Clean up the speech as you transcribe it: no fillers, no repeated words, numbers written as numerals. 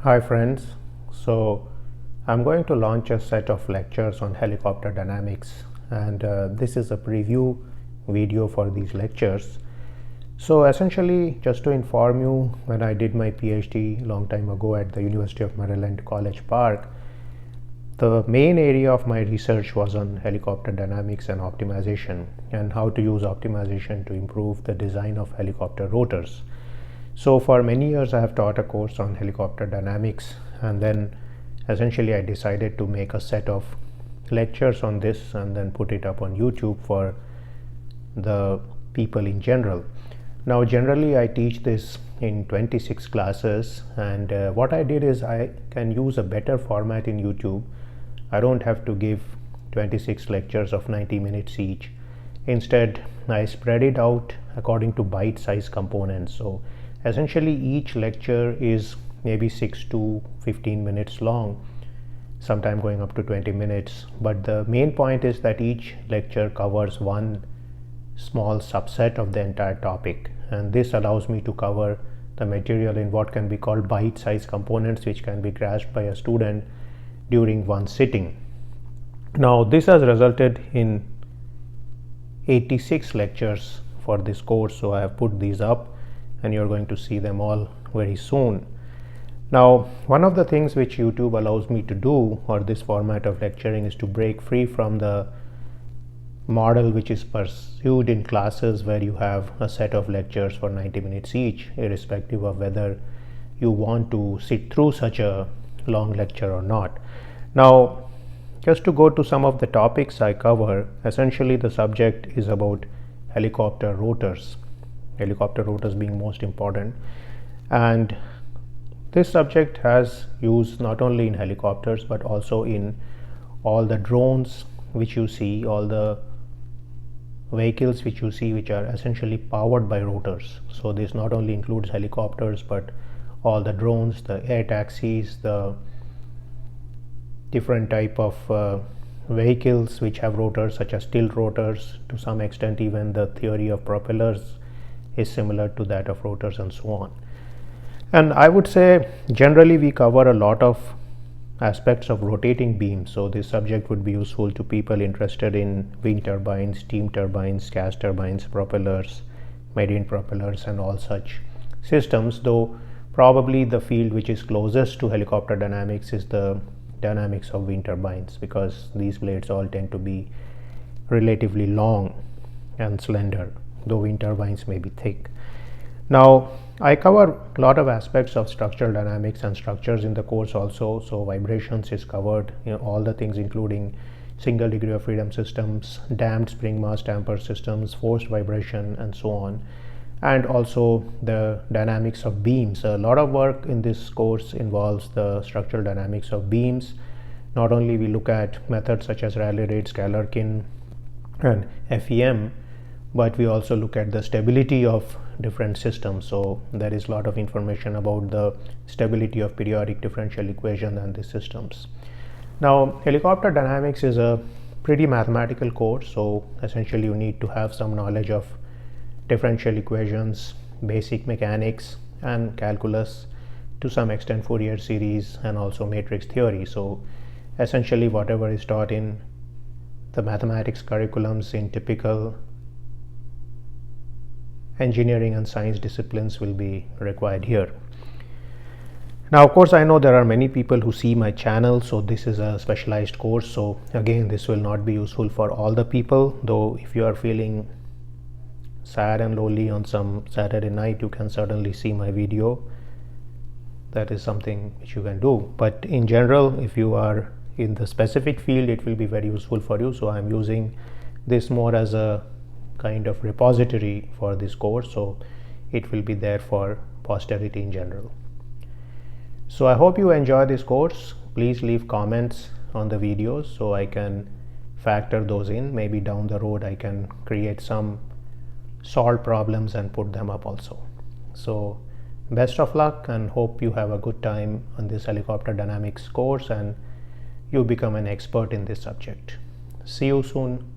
Hi friends, so I'm going to launch a set of lectures on helicopter dynamics, and this is a preview video for these lectures. So essentially, just to inform you, when I did my PhD long time ago at the University of Maryland College Park, the main area of my research was on helicopter dynamics and optimization, and how to use optimization to improve the design of helicopter rotors. So for many years I have taught a course on helicopter dynamics, and then essentially I decided to make a set of lectures on this and then put it up on YouTube for the people in general. Now generally I teach this in 26 classes, and what I did is I can use a better format in YouTube. I don't have to give 26 lectures of 90 minutes each. Instead I spread it out according to bite-sized components. So essentially each lecture is maybe 6 to 15 minutes long, sometime going up to 20 minutes, but the main point is that each lecture covers one small subset of the entire topic, and this allows me to cover the material in what can be called bite-sized components, which can be grasped by a student during one sitting. Now this has resulted in 86 lectures for this course, so I have put these up and you're going to see them all very soon. Now, one of the things which YouTube allows me to do, or this format of lecturing, is to break free from the model which is pursued in classes where you have a set of lectures for 90 minutes each, irrespective of whether you want to sit through such a long lecture or not. Now, just to go to some of the topics I cover, essentially the subject is about helicopter rotors being most important, and this subject has use not only in helicopters but also in all the drones which you see, all the vehicles which you see, which are essentially powered by rotors. So this not only includes helicopters but all the drones, the air taxis, the different type of vehicles which have rotors, such as tilt rotors. To some extent, even the theory of propellers is similar to that of rotors, and so on. And I would say generally we cover a lot of aspects of rotating beams, so this subject would be useful to people interested in wind turbines, steam turbines, gas turbines, propellers, marine propellers, and all such systems, though probably the field which is closest to helicopter dynamics is the dynamics of wind turbines, because these blades all tend to be relatively long and slender, though wind turbines may be thick. Now I cover a lot of aspects of structural dynamics and structures in the course also. So vibrations is covered, all the things including single degree of freedom systems, damped spring mass damper systems, forced vibration, and so on, and also the dynamics of beams. A lot of work in this course involves the structural dynamics of beams. Not only we look at methods such as Rayleigh rates, Galerkin, and FEM, but we also look at the stability of different systems. So there is a lot of information about the stability of periodic differential equation and the systems. Now helicopter dynamics is a pretty mathematical course, so essentially you need to have some knowledge of differential equations, basic mechanics, and calculus, to some extent Fourier series, and also matrix theory. So essentially whatever is taught in the mathematics curriculums in typical engineering and science disciplines will be required here. Now of course I know there are many people who see my channel, so this is a specialized course, so again this will not be useful for all the people, though if you are feeling sad and lonely on some Saturday night, you can certainly see my video. That is something which you can do, but in general if you are in the specific field, it will be very useful for you. So I'm using this more as a kind of repository for this course, so it will be there for posterity in general. So I hope you enjoy this course. Please leave comments on the videos so I can factor those in. Maybe down the road I can create some solved problems and put them up also. So best of luck, and hope you have a good time on this helicopter dynamics course and you become an expert in this subject. See you soon.